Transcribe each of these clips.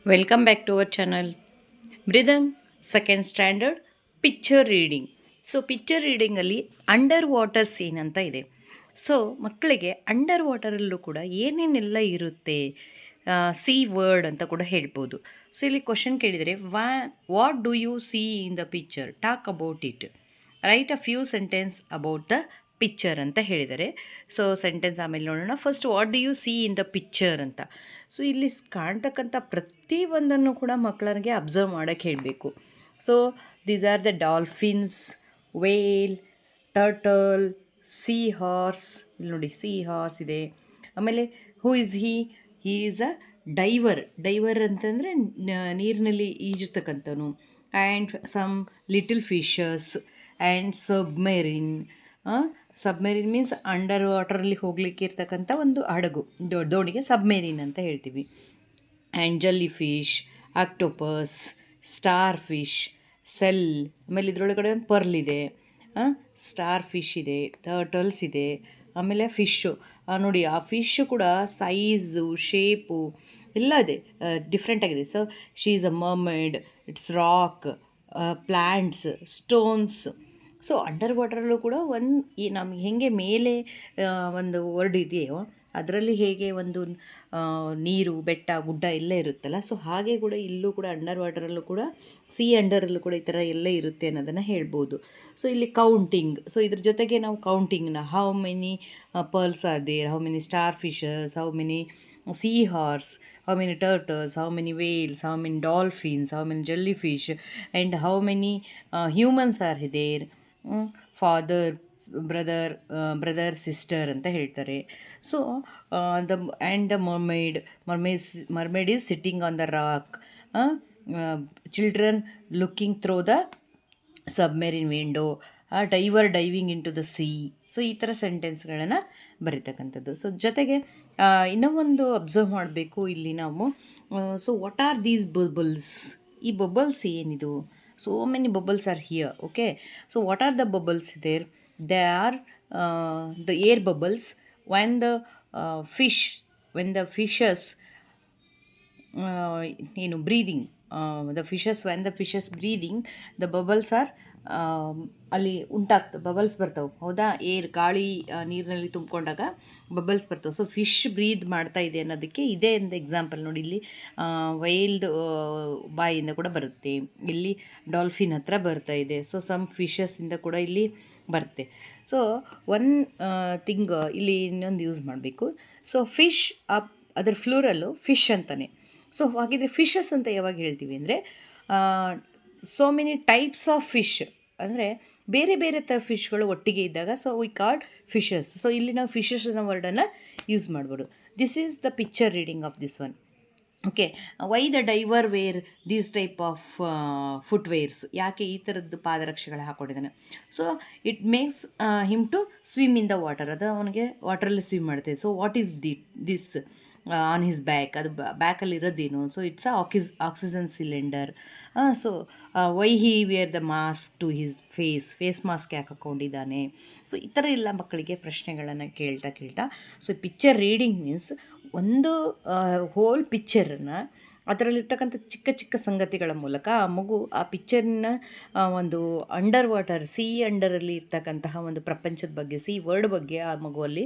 Welcome back to our channel. Mridang, second standard, picture reading. So picture ರೀಡಿಂಗಲ್ಲಿ underwater scene ಅಂತ ಇದೆ. So ಮಕ್ಕಳಿಗೆ under ವಾಟರಲ್ಲೂ ಕೂಡ ಏನೇನೆಲ್ಲ ಇರುತ್ತೆ, ಸಿ ವರ್ಡ್ ಅಂತ ಕೂಡ ಹೇಳ್ಬೋದು. ಸೊ ಇಲ್ಲಿ ಕ್ವಶನ್ ಕೇಳಿದರೆ, what do you see in the picture, talk about it, write a few sentence about the picture ಅಂತ ಹೇಳಿದ್ದಾರೆ. ಸೊ ಸೆಂಟೆನ್ಸ್ ಆಮೇಲೆ ನೋಡೋಣ. First, what do you see in the picture ಅಂತ. ಸೊ ಇಲ್ಲಿ ಕಾಣ್ತಕ್ಕಂಥ ಪ್ರತಿಯೊಂದನ್ನು ಕೂಡ ಮಕ್ಕಳಿಗೆ ಅಬ್ಸರ್ವ್ ಮಾಡೋಕ್ಕೆ ಹೇಳಬೇಕು. So these are the dolphins, whale, turtle, sea horse. ಇಲ್ಲಿ ನೋಡಿ, ಸೀ ಹಾರ್ಸ್ ಇದೆ. ಆಮೇಲೆ who is he is a diver ಅಂತಂದರೆ ನೀರಿನಲ್ಲಿ ಈಜತಕ್ಕಂಥನು. And some little fishes and submarine means ಅಂಡರ್ ವಾಟರಲ್ಲಿ ಹೋಗಲಿಕ್ಕೆ ಇರ್ತಕ್ಕಂಥ ಒಂದು ಹಡಗು, ದೋಣಿಗೆ ಸಬ್ಮೆರಿನ್ ಅಂತ ಹೇಳ್ತೀವಿ. ಆ್ಯಂಡ್ ಜಲ್ಲಿ fish, octopus, star fish, cell. ಆಮೇಲೆ ಇದರೊಳಗಡೆ ಒಂದು ಪರ್ಲ್ ಇದೆ, ಸ್ಟಾರ್ ಫಿಶ್ ಇದೆ, ಟರ್ಟಲ್ಸ್ ಇದೆ. ಆಮೇಲೆ ಫಿಶ್ಶು ನೋಡಿ, ಆ ಫಿಶ್ಶು ಕೂಡ ಸೈಜು, ಶೇಪು ಎಲ್ಲ ಇದೆ, ಡಿಫ್ರೆಂಟ್ ಆಗಿದೆ. So she is a mermaid, it's rock, plants, stones. So ಅಂಡರ್ ವಾಟರಲ್ಲೂ ಕೂಡ ನಮಗೆ ಹೇಗೆ ಮೇಲೆ ಒಂದು ವರ್ಡ್ ಇದೆಯೋ ಅದರಲ್ಲಿ ಹೇಗೆ ಒಂದು ನೀರು, ಬೆಟ್ಟ, ಗುಡ್ಡ ಎಲ್ಲ ಇರುತ್ತಲ್ಲ, ಸೊ ಹಾಗೆ ಕೂಡ ಇಲ್ಲೂ ಕೂಡ ಅಂಡರ್ ವಾಟರಲ್ಲೂ ಕೂಡ, ಸಿ ಅಂಡರಲ್ಲೂ ಕೂಡ ಈ ಥರ ಎಲ್ಲ ಇರುತ್ತೆ ಅನ್ನೋದನ್ನು ಹೇಳ್ಬೋದು. ಸೊ ಇಲ್ಲಿ ಕೌಂಟಿಂಗ್, ಸೊ ಇದ್ರ ಜೊತೆಗೆ ನಾವು ಕೌಂಟಿಂಗ್ನ, how many pearls are there, how many starfishes, how many seahorse, how many turtles, how many whales, how many dolphins, how many jellyfish, and how many humans are there. Father, brother, sister ಅಂತ ಹೇಳ್ತಾರೆ. So the mermaid is sitting on the rock, children looking through the submarine window, diving into the sea. So ಈ ಥರ ಸೆಂಟೆನ್ಸ್ಗಳನ್ನು ಬರೀತಕ್ಕಂಥದ್ದು. So ಜೊತೆಗೆ ಇನ್ನೂ ಒಂದು observe ಮಾಡಬೇಕು ಇಲ್ಲಿ ನಾವು. So what are these bubbles, ಈ ಬಬಲ್ಸ್ ಏನಿದು? So many bubbles are here, okay? So what are the bubbles there? They are the air bubbles. When the fishes breathing, when the fishes breathing, the bubbles are ಅಲ್ಲಿ bubbles ಬರ್ತವೆ, ಹೌದಾ? ಗಾಳಿ ನೀರಿನಲ್ಲಿ ತುಂಬಿಕೊಂಡಾಗ bubbles ಬರ್ತವೆ. So fish ಬ್ರೀದ್ ಮಾಡ್ತಾ ಇದೆ ಅನ್ನೋದಕ್ಕೆ ಇದೇ ಒಂದು ಎಕ್ಸಾಂಪಲ್ ನೋಡಿ. ಇಲ್ಲಿ ವೈಲ್ಡ್ ಬಾಯಿಂದ ಕೂಡ ಬರುತ್ತೆ, ಇಲ್ಲಿ ಡಾಲ್ಫಿನ್ ಹತ್ರ ಬರ್ತಾ ಇದೆ. ಸೊ ಸಮ್ ಫಿಶಸ್ಸಿಂದ ಕೂಡ ಇಲ್ಲಿ ಬರುತ್ತೆ. ಸೊ ಒನ್ ಥಿಂಗ್ ಇಲ್ಲಿ ಇನ್ನೊಂದು ಯೂಸ್ ಮಾಡಬೇಕು. ಸೊ ಫಿಶ್ ಅದರ ಫ್ಲೂರಲ್ಲು ಫಿಶ್ ಅಂತಾನೆ. ಸೊ ಹಾಗಿದ್ರೆ ಫಿಶಸ್ ಅಂತ ಯಾವಾಗ ಹೇಳ್ತೀವಿ ಅಂದರೆ, so many types of fish ಅಂದರೆ ಬೇರೆ ಬೇರೆ ಥರ ಫಿಶ್ಗಳು ಒಟ್ಟಿಗೆ ಇದ್ದಾಗ, so we called fishes. So ಇಲ್ಲಿ ನಾವು ಫಿಶಸ್ ಅನ್ನೋ ವರ್ಡನ್ನು ಯೂಸ್ ಮಾಡ್ಬೋದು. This is the picture reading of this one. Okay, why the diver wear these type of footwears, ಯಾಕೆ ಈ ಥರದ್ದು ಪಾದರಕ್ಷೆಗಳು ಹಾಕ್ಕೊಂಡಿದ್ದಾನೆ? So it makes him to swim in the water, ಅದು ಅವನಿಗೆ ವಾಟ್ರಲ್ಲಿ ಸ್ವಿಮ್ ಮಾಡ್ತೇವೆ. So what is this on his back, ಅದು ಬ್ಯಾಕಲ್ಲಿ ಇರೋದೇನು? So it's oxygen cylinder. So why he wear the mask to his face mask ಯಾಕೆ ಹಾಕ್ಕೊಂಡಿದ್ದಾನೆ? So ಈ ಥರ ಎಲ್ಲ ಮಕ್ಕಳಿಗೆ ಪ್ರಶ್ನೆಗಳನ್ನು ಕೇಳ್ತಾ ಸೊ ಪಿಕ್ಚರ್ ರೀಡಿಂಗ್ ಮೀನ್ಸ್ ಒಂದು ಹೋಲ್ ಪಿಕ್ಚರನ್ನು ಅದರಲ್ಲಿರ್ತಕ್ಕಂಥ ಚಿಕ್ಕ ಚಿಕ್ಕ ಸಂಗತಿಗಳ ಮೂಲಕ ಆ ಮಗು ಆ ಪಿಕ್ಚರಿನ ಒಂದು ಅಂಡರ್ ವಾಟರ್, ಸಿ ಅಂಡರಲ್ಲಿ ಇರ್ತಕ್ಕಂತಹ ಒಂದು ಪ್ರಪಂಚದ ಬಗ್ಗೆ, ಸಿ ವರ್ಡ್ ಬಗ್ಗೆ ಆ ಮಗುವಲ್ಲಿ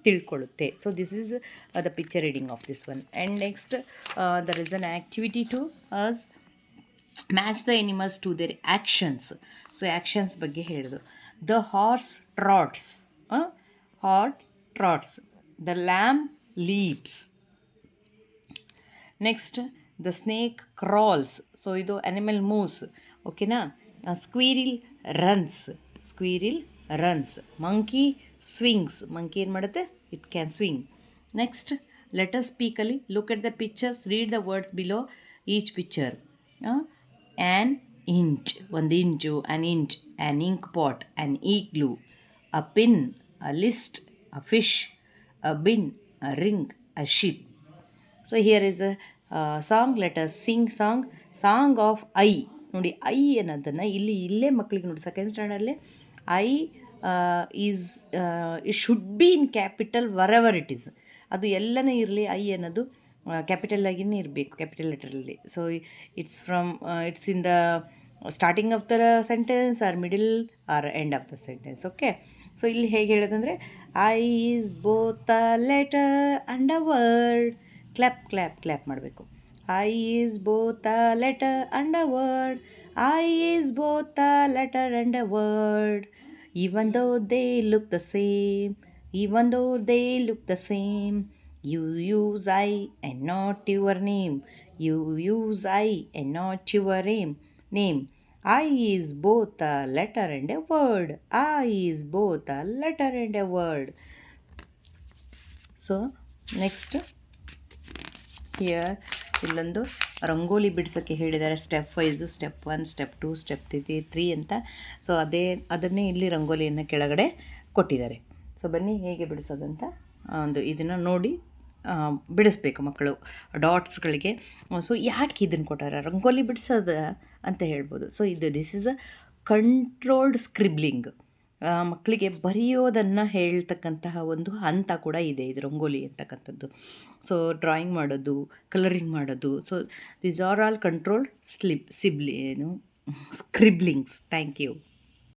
ತಿಳ್ಕೊಳ್ಳುತ್ತೆ. So this is the picture reading of this one. And next there is an activity to us match the animals to their actions. So actions ಬಗ್ಗೆ ಹೇಳಿದ್ರು. The horse trots, the lamb leaps. Next the snake crawls. So ಇದು animal moves, ಓಕೆನಾ? Squirrel runs. Monkey swings, monkey ಏನು ಮಾಡುತ್ತೆ? It can swing. Next letter ಸ್ಪೀಕಲ್ಲಿ look at the pictures, read the words below each picture. An inch, ಒಂದು inch, an inch, an ink pot, an igloo, a pin, a list, a fish, a bin, a ring, a ship. So here is a song, let us sing song of I. ನೋಡಿ, I ಅನ್ನೋದನ್ನು ಇಲ್ಲೇ ಮಕ್ಕಳಿಗೆ ನೋಡಿ, second ಸ್ಟ್ಯಾಂಡರ್ಡಲ್ಲೇ I it should be in capital wherever it is. ಅದು ಎಲ್ಲನೇ ಇರಲಿ, I ಅನ್ನೋದು ಕ್ಯಾಪಿಟಲ್ ಆಗಿನೇ ಇರಬೇಕು, ಕ್ಯಾಪಿಟಲ್ ಲೆಟರಲ್ಲಿ. So it's in the starting of the sentence R middle or end of the sentence. Okay. So ಇಲ್ಲಿ ಹೇಗೆ ಹೇಳೋದಂದರೆ I is both a letter and a word. Clap clap clap ಮಾಡಬೇಕು. I is both a letter and a word. I is both a letter and a word. Even though they look the same, even though they look the same, you use I and not your name. You use I and not your name. I is both a letter and a word. I is both a letter and a word. So, next. Here ಇಲ್ಲೊಂದು ರಂಗೋಲಿ ಬಿಡ್ಸೋಕ್ಕೆ ಹೇಳಿದ್ದಾರೆ. Step wise, step 1, step 2, step 3 ಅಂತ. So ಅದನ್ನೇ ಇಲ್ಲಿ ರಂಗೋಲಿಯನ್ನು ಕೆಳಗಡೆ ಕೊಟ್ಟಿದ್ದಾರೆ. So ಬನ್ನಿ ಹೇಗೆ ಬಿಡಿಸೋದಂತ ಇದನ್ನು ನೋಡಿ ಬಿಡಿಸ್ಬೇಕು ಮಕ್ಕಳು ಡಾಟ್ಸ್ಗಳಿಗೆ. ಸೊ ಯಾಕೆ ಇದನ್ನು ಕೊಟ್ಟಾರ ರಂಗೋಲಿ ಬಿಡಿಸೋದ ಅಂತ ಹೇಳ್ಬೋದು. So this is a controlled scribbling. ಮಕ್ಕಳಿಗೆ ಬರೆಯೋದನ್ನು ಹೇಳ್ತಕ್ಕಂತಹ ಒಂದು ಹಂತ ಕೂಡ ಇದೆ ಇದು ರಂಗೋಲಿ ಅಂತಕ್ಕಂಥದ್ದು. ಸೊ ಡ್ರಾಯಿಂಗ್ ಮಾಡೋದು, ಕಲರಿಂಗ್ ಮಾಡೋದು. So these are all controlled scribblings. Thank you.